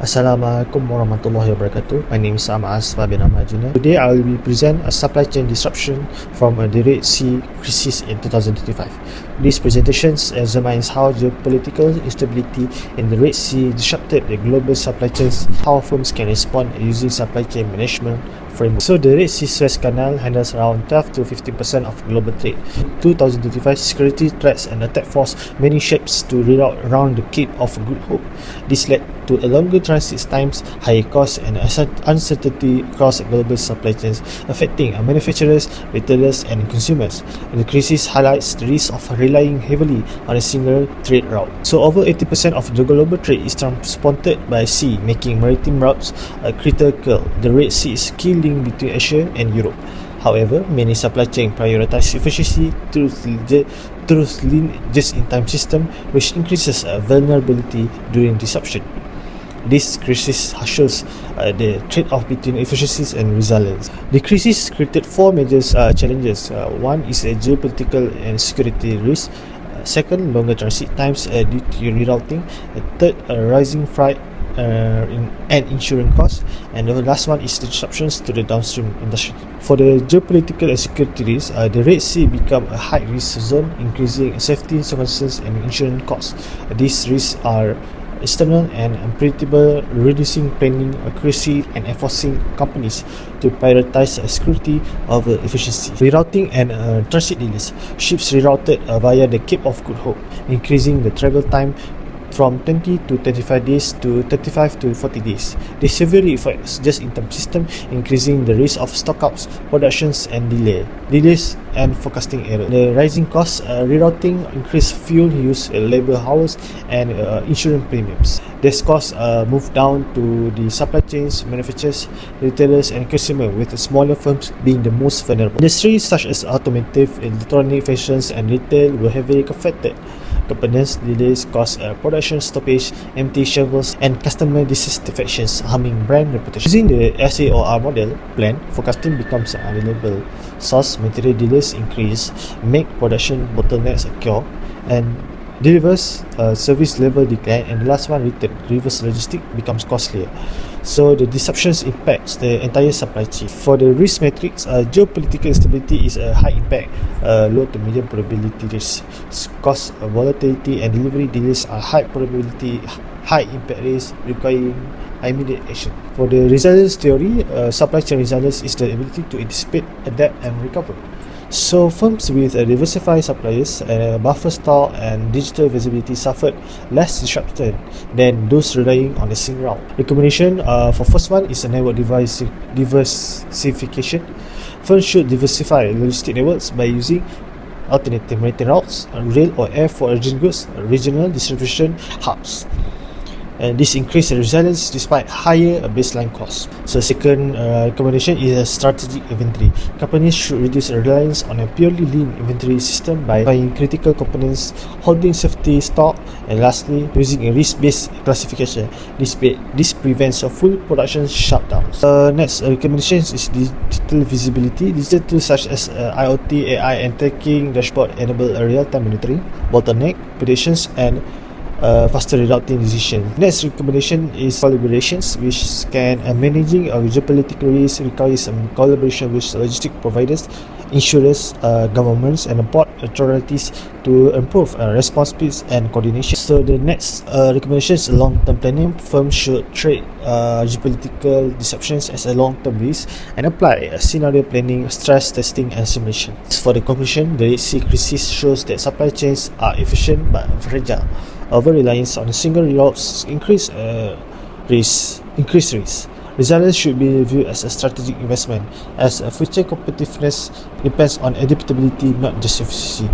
Assalamualaikum warahmatullahi wabarakatuh. My name is Amas Fabian Ahmad Jr. Today I will present a supply chain disruption from the Red Sea crisis in 2025. This presentation examines how geopolitical instability in the Red Sea disrupted the global supply chains, how firms can respond using supply chain management framework. So the Red Sea Suez Canal handles around 12 to 15% of global trade. In 2025, security threats and attack forced many ships to reroute around the Cape of Good Hope. This led to a longer transit times, higher costs, and uncertainty across global supply chains, affecting manufacturers, retailers, and consumers. And the crisis highlights the risk of relying heavily on a single trade route. So, over 80% of the global trade is transported by sea, making maritime routes critical. The Red Sea is a key link between Asia and Europe. However, many supply chains prioritize efficiency through lean just-in-time system, which increases vulnerability during disruption. This crisis shows the trade-off between efficiencies and resilience. The crisis created four major challenges. One is a geopolitical and security risk. Second, longer transit times due to rerouting. Third, rising freight and insurance costs, and the last one is the disruptions to the downstream industry. For the geopolitical and security risks, the Red Sea become a high-risk zone, increasing safety concerns and insurance costs. These risks are external and unpredictable, reducing planning accuracy and enforcing companies to prioritize security over efficiency. Rerouting and transit delays. Ships rerouted via the Cape of Good Hope, increasing the travel time from 20 to 25 days to 35 to 40 days. This severely affects just-in-time system, increasing the risk of stockouts, productions, and delays and forecasting error. The rising costs, rerouting, increased fuel use, labor hours, and insurance premiums. These costs move down to the supply chains, manufacturers, retailers, and consumers, with the smaller firms being the most vulnerable. Industries such as automotive, electronic, fashions, and retail were heavily affected. Components delays cause production stoppage, empty shelves, and customer dissatisfactions, harming brand reputation. Using the SAOR model, plan forecasting becomes an unreliable source. Material delays increase, make production bottlenecks occur, and delivers service level decline. And the last one, reverse logistics becomes costlier. So the disruptions impacts the entire supply chain. For the risk matrix, geopolitical instability is a high impact, low to medium probability risk. Cost volatility and delivery delays are high probability, high impact risk, requiring immediate action. For the resilience theory, supply chain resilience is the ability to anticipate, adapt, and recover. So firms with diversified suppliers, buffer stock, and digital visibility suffered less disruption than those relying on a single route. Recommendation for first one is a network diversification. Firms should diversify logistic networks by using alternative maritime routes, rail or air for urgent goods, regional distribution hubs. And this increases resilience despite higher baseline costs. So second recommendation is a strategic inventory. Companies should reduce reliance on a purely lean inventory system by buying critical components, holding safety stock, and lastly, using a risk-based classification. This prevents a full production shutdown. Next recommendation is digital visibility. Digital tools such as IoT, AI, and tracking dashboard enable real-time monitoring, bottleneck predictions, and faster rerouting decisions. Next recommendation is collaborations, which can managing geopolitical risk requires collaboration with logistic providers, insurers, governments, and port authorities to improve response speeds and coordination. So the next recommendation is long-term planning. Firms should treat geopolitical disruptions as a long-term risk and apply scenario planning, stress testing, and simulation. For the conclusion, the Red Sea crisis shows that supply chains are efficient but fragile. Over-reliance on a single routes increase risk. Resilience should be viewed as a strategic investment, as future competitiveness depends on adaptability, not just efficiency.